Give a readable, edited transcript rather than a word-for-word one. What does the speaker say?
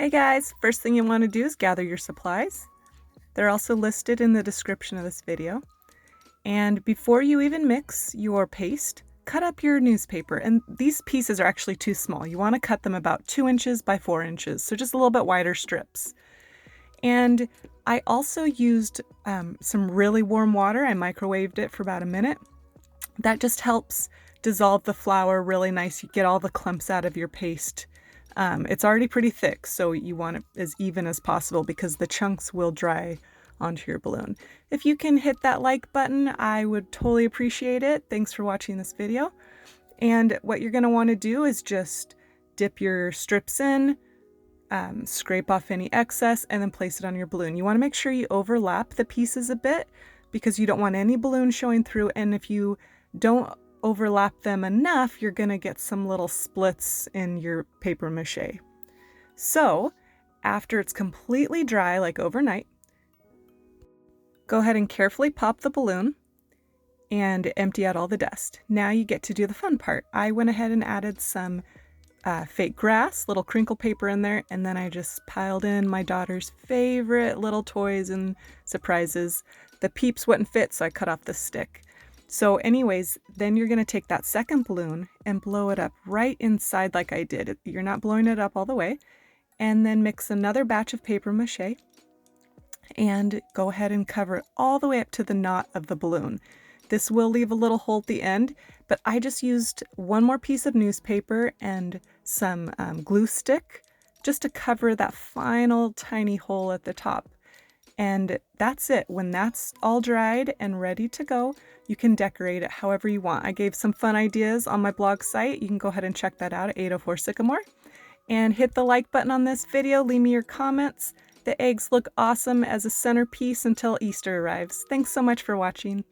Hey guys, first thing you want to do is gather your supplies. They're also listed in the description of this video. And before you even mix your paste, cut up your newspaper. And these pieces are actually too small. You want to cut them about 2 inches by 4 inches, so just a little bit wider strips. And I also used some really warm water. I microwaved it for about a minute. That just helps dissolve the flour really nice. You get all the clumps out of your paste. It's already pretty thick, so you want it as even as possible because the chunks will dry onto your balloon. If you can hit that like button, I would totally appreciate it. Thanks for watching this video. And what you're going to want to do is just dip your strips in, scrape off any excess, and then place it on your balloon. You want to make sure you overlap the pieces a bit because you don't want any balloon showing through, and if you don't overlap them enough, you're going to get some little splits in your paper mache. So after it's completely dry, like overnight, go ahead and carefully pop the balloon and empty out all the dust. Now you get to do the fun part. I went ahead and added some fake grass, little crinkle paper in there, and then I just piled in my daughter's favorite little toys and surprises. The peeps wouldn't fit, so I cut off the stick. So anyways, then you're going to take that second balloon and blow it up right inside like I did. You're not blowing it up all the way. And then mix another batch of paper mache and go ahead and cover it all the way up to the knot of the balloon. This will leave a little hole at the end, but I just used one more piece of newspaper and some glue stick just to cover that final tiny hole at the top. And that's it. When that's all dried and ready to go, you can decorate it however you want. I gave some fun ideas on my blog site. You can go ahead and check that out at 804 Sycamore. And hit the like button on this video. Leave me your comments. The eggs look awesome as a centerpiece until Easter arrives. Thanks so much for watching.